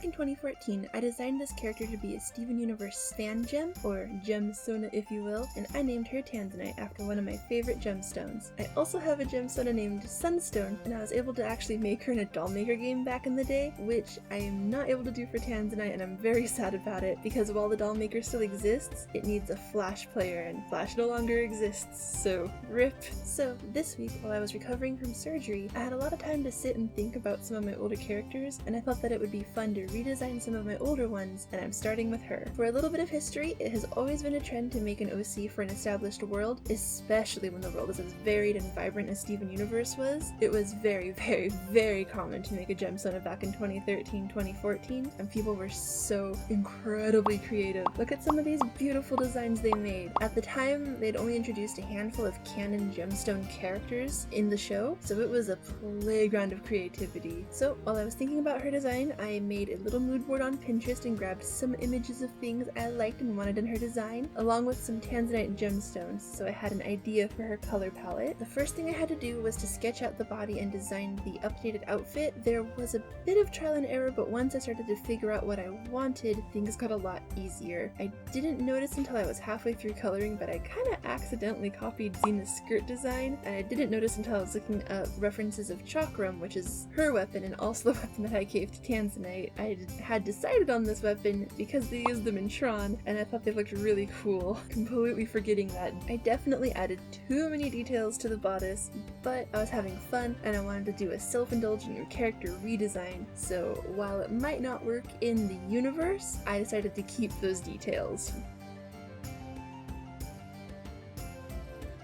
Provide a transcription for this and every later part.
Back in 2014, I designed this character to be a Steven Universe fan gem, or gemstone if you will, and I named her Tanzanite after one of my favorite gemstones. I also have a gemstone named Sunstone, and I was able to actually make her in a doll maker game back in the day, which I am not able to do for Tanzanite, and I'm very sad about it, because while the doll maker still exists, it needs a Flash player, and Flash no longer exists, so RIP. So this week, while I was recovering from surgery, I had a lot of time to sit and think about some of my older characters, and I thought that it would be fun to redesign some of my older ones, and I'm starting with her. For a little bit of history, it has always been a trend to make an OC for an established world, especially when the world is as varied and vibrant as Steven Universe was. It was very, very, very common to make a gemstone back in 2013, 2014, and people were so incredibly creative. Look at some of these beautiful designs they made. At the time, they'd only introduced a handful of canon gemstone characters in the show, so it was a playground of creativity. So while I was thinking about her design, I made a little mood board on Pinterest and grabbed some images of things I liked and wanted in her design, along with some Tanzanite gemstones, so I had an idea for her color palette. The first thing I had to do was to sketch out the body and design the updated outfit. There was a bit of trial and error, but once I started to figure out what I wanted, things got a lot easier. I didn't notice until I was halfway through coloring, but I kinda accidentally copied Xena's skirt design, and I didn't notice until I was looking up references of Chakram, which is her weapon and also the weapon that I gave to Tanzanite. I had decided on this weapon because they used them in Tron, and I thought they looked really cool, completely forgetting that. I definitely added too many details to the bodice, but I was having fun and I wanted to do a self-indulgent character redesign, so while it might not work in the universe, I decided to keep those details.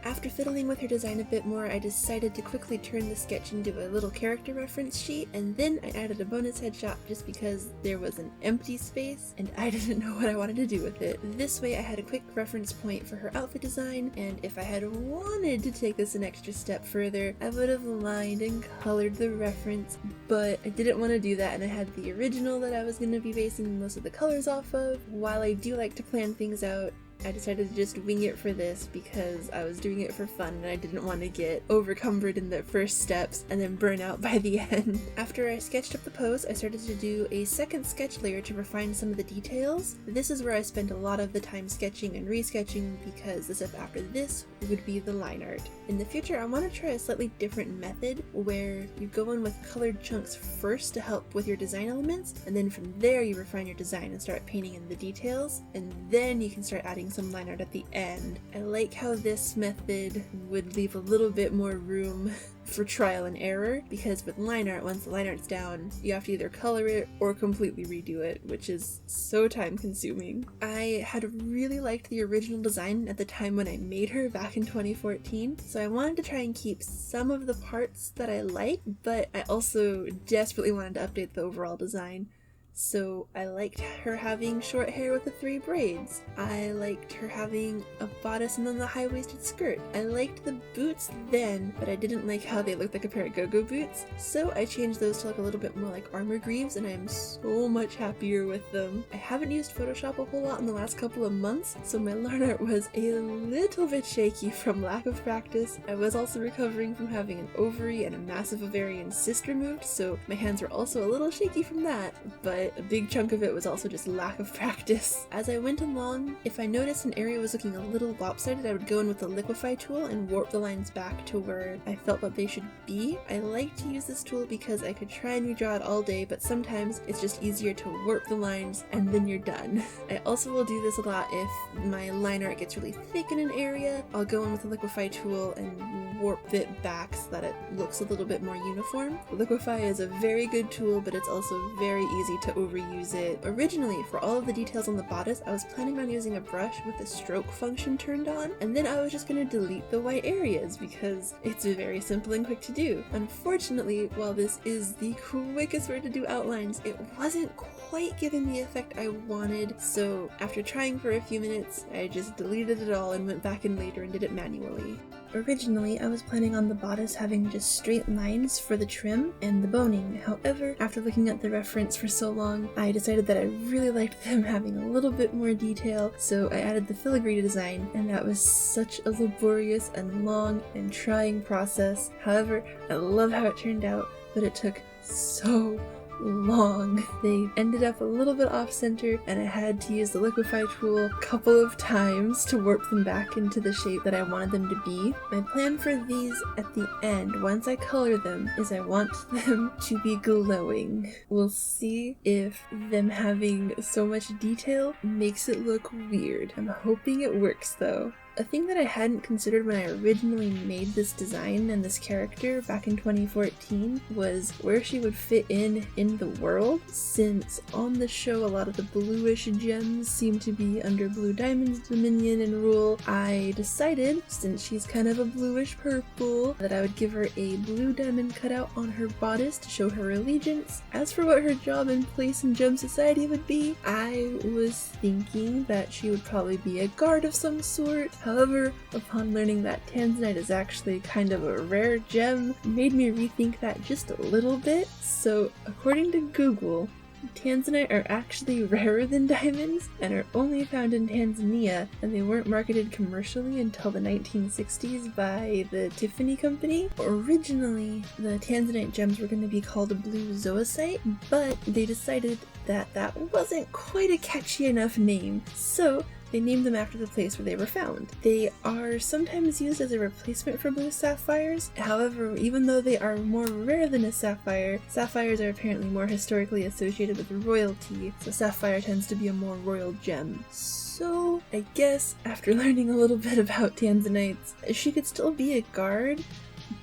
After fiddling with her design a bit more, I decided to quickly turn the sketch into a little character reference sheet, and then I added a bonus headshot just because there was an empty space and I didn't know what I wanted to do with it. This way I had a quick reference point for her outfit design, and if I had wanted to take this an extra step further, I would have lined and colored the reference, but I didn't want to do that, and I had the original that I was going to be basing most of the colors off of. While I do like to plan things out, I decided to just wing it for this because I was doing it for fun and I didn't want to get overcumbered in the first steps and then burn out by the end. After I sketched up the pose, I started to do a second sketch layer to refine some of the details. This is where I spent a lot of the time sketching and resketching because the step after this would be the line art. In the future, I want to try a slightly different method where you go in with colored chunks first to help with your design elements, and then from there you refine your design and start painting in the details, and then you can start adding some line art at the end. I like how this method would leave a little bit more room for trial and error, because with line art, once the line art's down, you have to either color it or completely redo it, which is so time consuming. I had really liked the original design at the time when I made her back in 2014, so I wanted to try and keep some of the parts that I liked, but I also desperately wanted to update the overall design. So I liked her having short hair with the 3 braids. I liked her having a bodice and then the high-waisted skirt. I liked the boots then, but I didn't like how they looked like a pair of go-go boots. So I changed those to look a little bit more like armor greaves, and I'm so much happier with them. I haven't used Photoshop a whole lot in the last couple of months, so my line art was a little bit shaky from lack of practice. I was also recovering from having an ovary and a massive ovarian cyst removed, so my hands were also a little shaky from that, but a big chunk of it was also just lack of practice. As I went along, if I noticed an area was looking a little lopsided, I would go in with the liquify tool and warp the lines back to where I felt that they should be. I like to use this tool because I could try and redraw it all day, but sometimes it's just easier to warp the lines and then you're done. I also will do this a lot if my line art gets really thick in an area. I'll go in with the liquify tool and warp it back so that it looks a little bit more uniform. Liquify is a very good tool, but it's also very easy to overuse it. Originally, for all of the details on the bodice, I was planning on using a brush with the stroke function turned on, and then I was just going to delete the white areas because it's very simple and quick to do. Unfortunately, while this is the quickest way to do outlines, it wasn't quite giving the effect I wanted, so after trying for a few minutes, I just deleted it all and went back in later and did it manually. Originally, I was planning on the bodice having just straight lines for the trim and the boning. However, after looking at the reference for so long, I decided that I really liked them having a little bit more detail, so I added the filigree design, and that was such a laborious and long and trying process. However, I love how it turned out, but it took so long. They ended up a little bit off center, and I had to use the liquify tool a couple of times to warp them back into the shape that I wanted them to be. My plan for these at the end, once I color them, is I want them to be glowing. We'll see if them having so much detail makes it look weird. I'm hoping it works though. A thing that I hadn't considered when I originally made this design and this character back in 2014 was where she would fit in the world, since on the show a lot of the bluish gems seem to be under Blue Diamond's dominion and rule. I decided, since she's kind of a bluish purple, that I would give her a blue diamond cutout on her bodice to show her allegiance. As for what her job and place in Gem Society would be, I was thinking that she would probably be a guard of some sort. However, upon learning that Tanzanite is actually kind of a rare gem, made me rethink that just a little bit. So, according to Google, Tanzanite are actually rarer than diamonds and are only found in Tanzania, and they weren't marketed commercially until the 1960s by the Tiffany Company. Originally, the Tanzanite gems were going to be called a blue zoisite, but they decided that that wasn't quite a catchy enough name, so they named them after the place where they were found. They are sometimes used as a replacement for blue sapphires. However, even though they are more rare than a sapphire, sapphires are apparently more historically associated with royalty, so sapphire tends to be a more royal gem. So, I guess after learning a little bit about Tanzanites, she could still be a guard,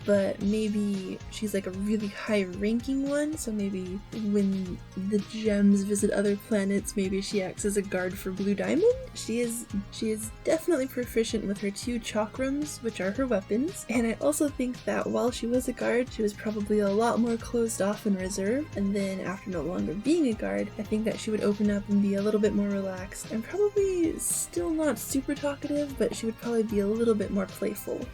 but maybe she's like a really high-ranking one, so maybe when the gems visit other planets, maybe she acts as a guard for Blue Diamond? She is definitely proficient with her 2 chakrams, which are her weapons, and I also think that while she was a guard, she was probably a lot more closed off and reserved, and then after no longer being a guard, I think that she would open up and be a little bit more relaxed, and probably still not super talkative, but she would probably be a little bit more playful.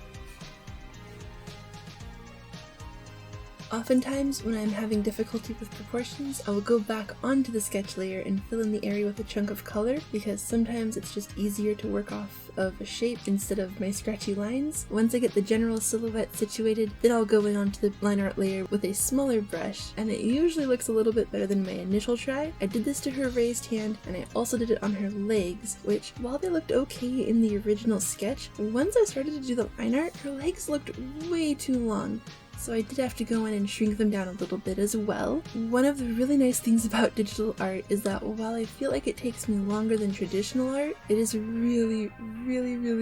Oftentimes, when I'm having difficulty with proportions, I will go back onto the sketch layer and fill in the area with a chunk of color, because sometimes it's just easier to work off of a shape instead of my scratchy lines. Once I get the general silhouette situated, then I'll go in onto the line art layer with a smaller brush, and it usually looks a little bit better than my initial try. I did this to her raised hand, and I also did it on her legs, which, while they looked okay in the original sketch, once I started to do the line art, her legs looked way too long. So I did have to go in and shrink them down a little bit as well. One of the really nice things about digital art is that while I feel like it takes me longer than traditional art, it is really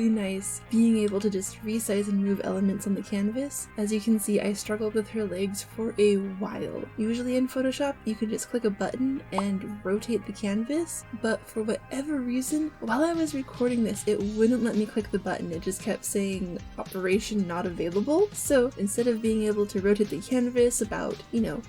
nice being able to just resize and move elements on the canvas. As you can see, I struggled with her legs for a while. Usually in Photoshop, you can just click a button and rotate the canvas, but for whatever reason, while I was recording this, it wouldn't let me click the button. It just kept saying operation not available. So instead of being able to rotate the canvas about,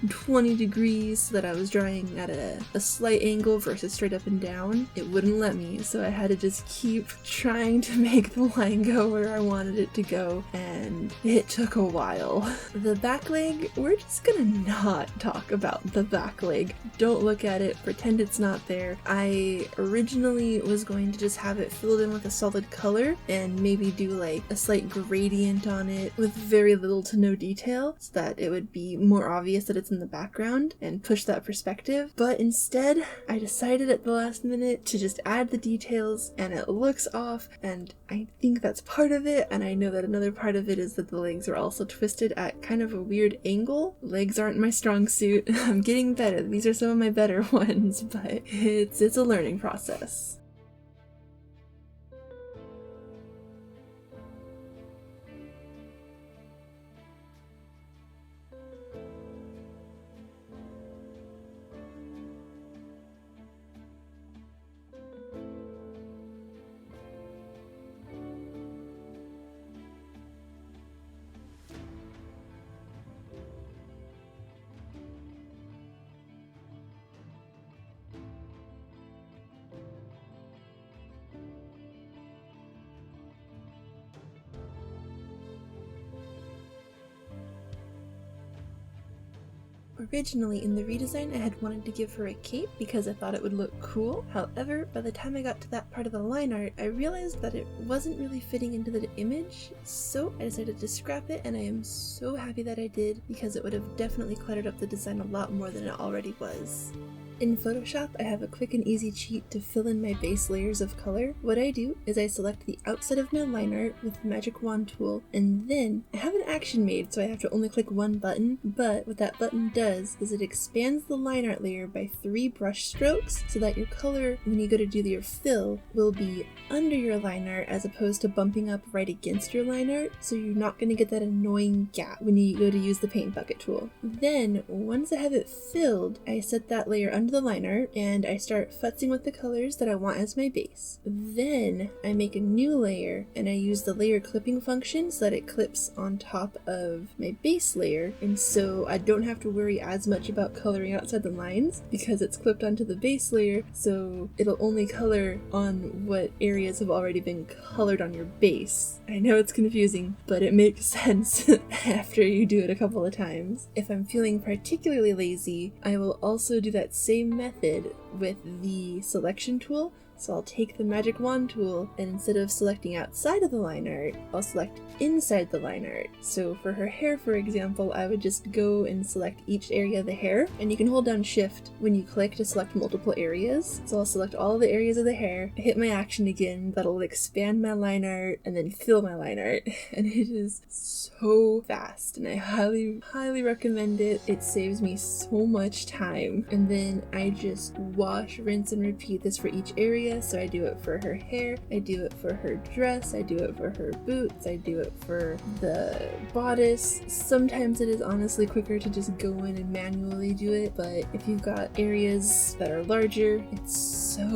20 degrees so that I was drawing at a slight angle versus straight up and down, it wouldn't let me, so I had to just keep trying to make the line go where I wanted it to go, and it took a while. The back leg, we're just gonna not talk about the back leg. Don't look at it, pretend it's not there. I originally was going to just have it filled in with a solid color and maybe do like a slight gradient on it with very little to no detail, so that it would be more obvious that it's in the background and push that perspective. But instead, I decided at the last minute to just add the details, and it looks off, and I think that's part of it, and I know that another part of it is that the legs are also twisted at kind of a weird angle. Legs aren't my strong suit. I'm getting better. These are some of my better ones, but it's a learning process. Originally in the redesign I had wanted to give her a cape because I thought it would look cool. However, by the time I got to that part of the line art, I realized that it wasn't really fitting into the image, so I decided to scrap it, and I am so happy that I did because it would have definitely cluttered up the design a lot more than it already was. In Photoshop, I have a quick and easy cheat to fill in my base layers of color. What I do is I select the outside of my line art with the magic wand tool, and then I have an action made, so I have to only click one button, but what that button does is it expands the line art layer by 3 brush strokes so that your color, when you go to do your fill, will be under your line art as opposed to bumping up right against your line art, so you're not going to get that annoying gap when you go to use the paint bucket tool. Then, once I have it filled, I set that layer under the line art and I start futzing with the colors that I want as my base. Then I make a new layer and I use the layer clipping function so that it clips on top of my base layer, and so I don't have to worry as much about coloring outside the lines because it's clipped onto the base layer, so it'll only color on what areas have already been colored on your base. I know it's confusing, but it makes sense after you do it a couple of times. If I'm feeling particularly lazy, I will also do that same method with the selection tool. So I'll take the magic wand tool, and instead of selecting outside of the line art, I'll select inside the line art. So for her hair, for example, I would just go and select each area of the hair, and you can hold down shift when you click to select multiple areas. So I'll select all the areas of the hair, hit my action again, that'll expand my line art, and then fill my line art. And it is so fast, and I highly recommend it. It saves me so much time. And then I just wash, rinse, and repeat this for each area. So I do it for her hair, I do it for her dress, I do it for her boots, I do it for the bodice. Sometimes it is honestly quicker to just go in and manually do it, but if you've got areas that are larger, it's so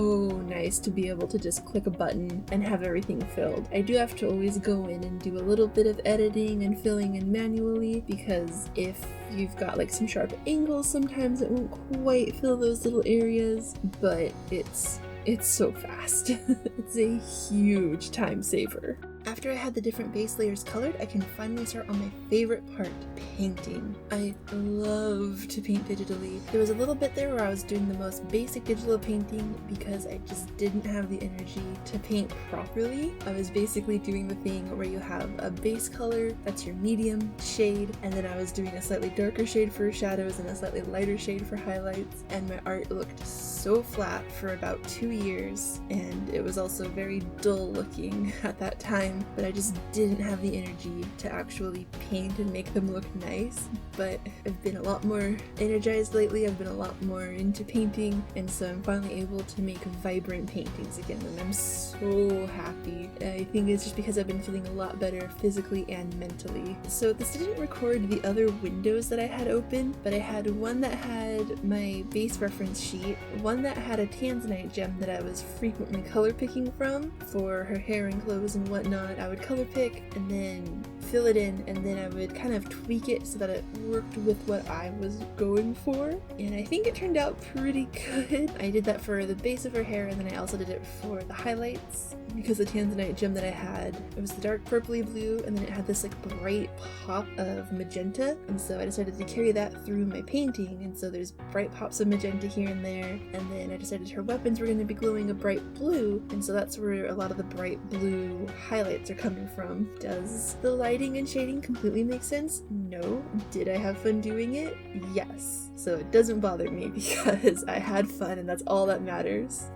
nice to be able to just click a button and have everything filled. I do have to always go in and do a little bit of editing and filling in manually, because if you've got like some sharp angles, sometimes it won't quite fill those little areas, but it's so fast. It's a huge time saver. After I had the different base layers colored, I can finally start on my favorite part, painting. I love to paint digitally. There was a little bit there where I was doing the most basic digital painting because I just didn't have the energy to paint properly. I was basically doing the thing where you have a base color, that's your medium shade, and then I was doing a slightly darker shade for shadows and a slightly lighter shade for highlights, and my art looked so flat for about 2 years, and it was also very dull looking at that time. But I just didn't have the energy to actually paint and make them look nice. But I've been a lot more energized lately, I've been a lot more into painting, and so I'm finally able to make vibrant paintings again, and I'm so happy. I think it's just because I've been feeling a lot better physically and mentally. So this didn't record the other windows that I had open, but I had one that had my base reference sheet, one that had a tanzanite gem that I was frequently color picking from for her hair and clothes and whatnot. I would color pick and then fill it in, and then I would kind of tweak it so that it worked with what I was going for, and I think it turned out pretty good. I did that for the base of her hair, and then I also did it for the highlights, because the tanzanite gem that I had, it was the dark purpley blue, and then it had this like bright pop of magenta, and so I decided to carry that through my painting, and so there's bright pops of magenta here and there, and then I decided her weapons were going to be glowing a bright blue, and so that's where a lot of the bright blue highlights are coming from. Does the lighting and shading completely make sense? No. Did I have fun doing it? Yes. So it doesn't bother me because I had fun, and that's all that matters.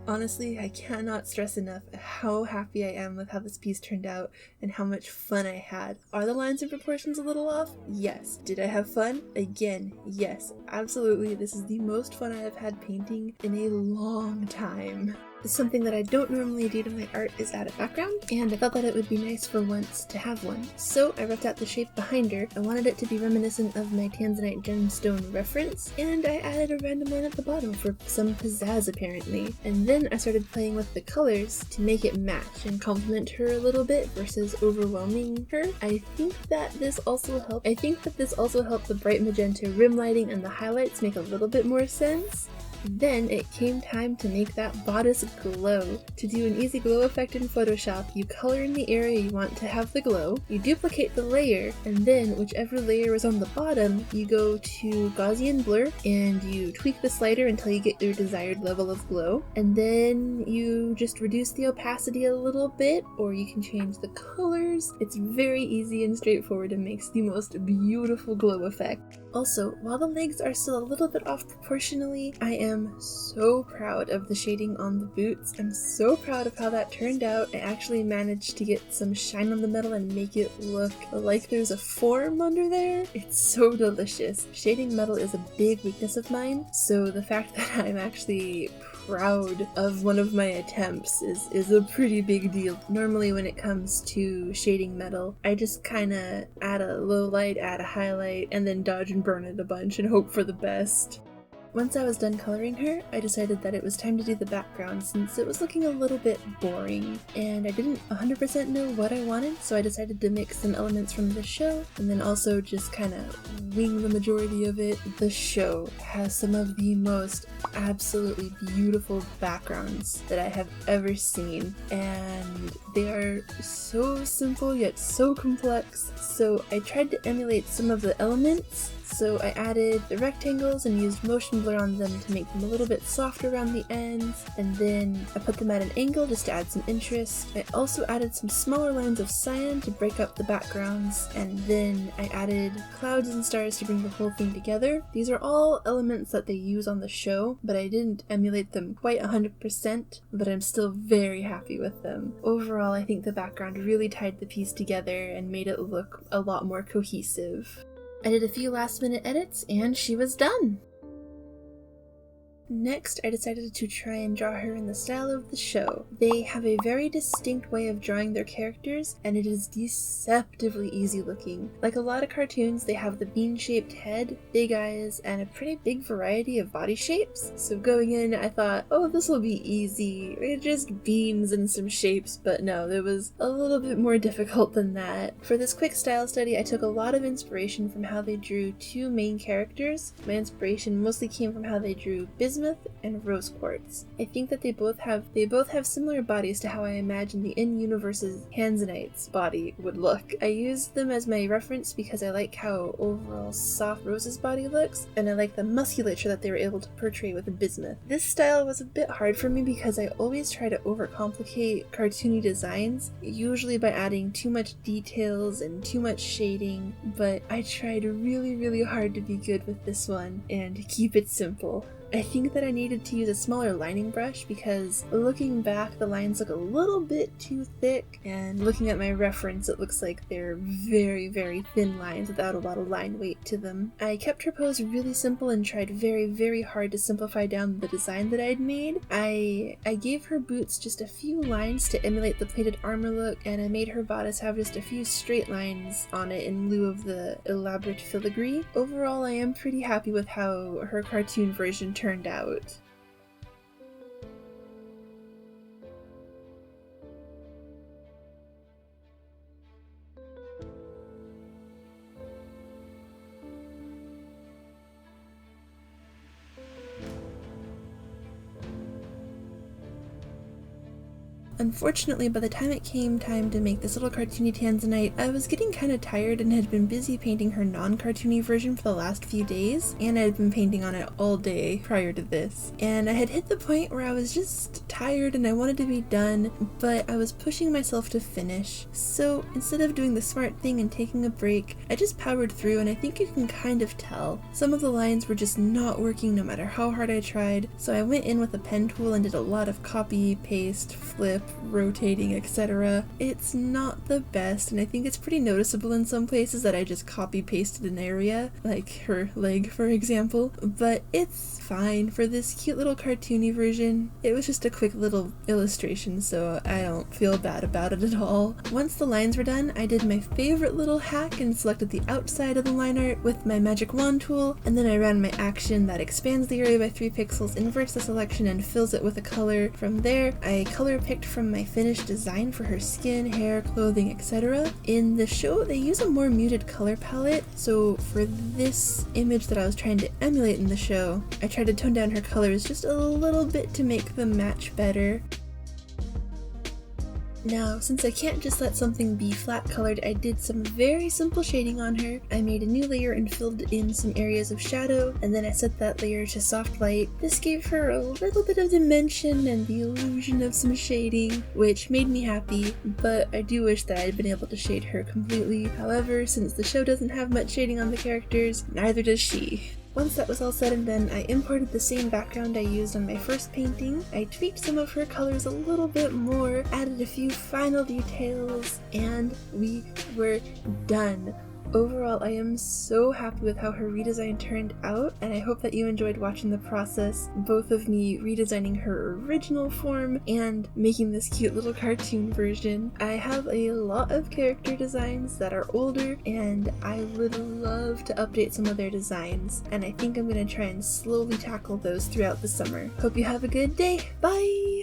Honestly, I cannot stress enough how happy I am with how this piece turned out and how much fun I had. Are the lines and proportions a little off? Yes. Did I have fun? Again, yes. Absolutely, this is the most fun I have had painting in a long time. Something that I don't normally do to my art is add a background, and I thought that it would be nice for once to have one. So I ripped out the shape behind her. I wanted it to be reminiscent of my tanzanite gemstone reference, and I added a random line at the bottom for some pizzazz apparently. And then I started playing with the colors to make it match and complement her a little bit versus overwhelming her. I think that this also helped the bright magenta rim lighting and the highlights make a little bit more sense. Then it came time to make that bodice glow. To do an easy glow effect in Photoshop, you color in the area you want to have the glow, you duplicate the layer, and then whichever layer is on the bottom, you go to Gaussian blur and you tweak the slider until you get your desired level of glow, and then you just reduce the opacity a little bit, or you can change the colors. It's very easy and straightforward and makes the most beautiful glow effect. Also, while the legs are still a little bit off proportionally, I am so proud of the shading on the boots. I'm so proud of how that turned out. I actually managed to get some shine on the metal and make it look like there's a form under there. It's so delicious. Shading metal is a big weakness of mine, so the fact that I'm actually proud of one of my attempts is a pretty big deal. Normally when it comes to shading metal, I just kinda add a low light, add a highlight, and then dodge and burn it a bunch and hope for the best. Once I was done coloring her, I decided that it was time to do the background since it was looking a little bit boring, and I didn't 100% know what I wanted, so I decided to mix some elements from the show and then also just kind of wing the majority of it. The show has some of the most absolutely beautiful backgrounds that I have ever seen, and they are so simple yet so complex, so I tried to emulate some of the elements. So I added the rectangles and used motion blur on them to make them a little bit softer around the ends, and then I put them at an angle just to add some interest. I also added some smaller lines of cyan to break up the backgrounds, and then I added clouds and stars to bring the whole thing together. These are all elements that they use on the show, but I didn't emulate them quite 100%, but I'm still very happy with them. Overall, I think the background really tied the piece together and made it look a lot more cohesive. I did a few last minute edits and she was done! Next, I decided to try and draw her in the style of the show. They have a very distinct way of drawing their characters, and it is deceptively easy looking. Like a lot of cartoons, they have the bean-shaped head, big eyes, and a pretty big variety of body shapes. So going in, I thought, oh, this will be easy. It's just beans and some shapes, but no, it was a little bit more difficult than that. For this quick style study, I took a lot of inspiration from how they drew two main characters. My inspiration mostly came from how they drew Bismuth and Rose Quartz. I think that they both have similar bodies to how I imagine the in-universe's Hansanite's body would look. I used them as my reference because I like how overall soft Rose's body looks, and I like the musculature that they were able to portray with the Bismuth. This style was a bit hard for me because I always try to overcomplicate cartoony designs, usually by adding too much details and too much shading, but I tried really, really hard to be good with this one and keep it simple. I think that I needed to use a smaller lining brush because looking back the lines look a little bit too thick, and looking at my reference it looks like they're very, very thin lines without a lot of line weight to them. I kept her pose really simple and tried very, very hard to simplify down the design that I'd made. I gave her boots just a few lines to emulate the plated armor look, and I made her bodice have just a few straight lines on it in lieu of the elaborate filigree. Overall, I am pretty happy with how her cartoon version turned out. Unfortunately, by the time it came time to make this little cartoony Tanzanite, I was getting kind of tired and had been busy painting her non-cartoony version for the last few days, and I had been painting on it all day prior to this. And I had hit the point where I was just tired and I wanted to be done, but I was pushing myself to finish. So instead of doing the smart thing and taking a break, I just powered through, and I think you can kind of tell. Some of the lines were just not working no matter how hard I tried, so I went in with a pen tool and did a lot of copy, paste, flip, rotating, etc. It's not the best, and I think it's pretty noticeable in some places that I just copy pasted an area, like her leg for example, but it's fine for this cute little cartoony version. It was just a quick little illustration, so I don't feel bad about it at all. Once the lines were done, I did my favorite little hack and selected the outside of the line art with my magic wand tool, and then I ran my action that expands the area by 3 pixels, inverts the selection, and fills it with a color. From there, I color picked from from my finished design for her skin, hair, clothing, etc. In the show, they use a more muted color palette, so for this image that I was trying to emulate in the show, I tried to tone down her colors just a little bit to make them match better. Now, since I can't just let something be flat colored, I did some very simple shading on her. I made a new layer and filled in some areas of shadow, and then I set that layer to soft light. This gave her a little bit of dimension and the illusion of some shading, which made me happy, but I do wish that I'd been able to shade her completely. However, since the show doesn't have much shading on the characters, neither does she. Once that was all said and done, I imported the same background I used on my first painting. I tweaked some of her colors a little bit more, added a few final details, and we were done. Overall, I am so happy with how her redesign turned out, and I hope that you enjoyed watching the process, both of me redesigning her original form and making this cute little cartoon version. I have a lot of character designs that are older, and I would love to update some of their designs, and I think I'm going to try and slowly tackle those throughout the summer. Hope you have a good day. Bye!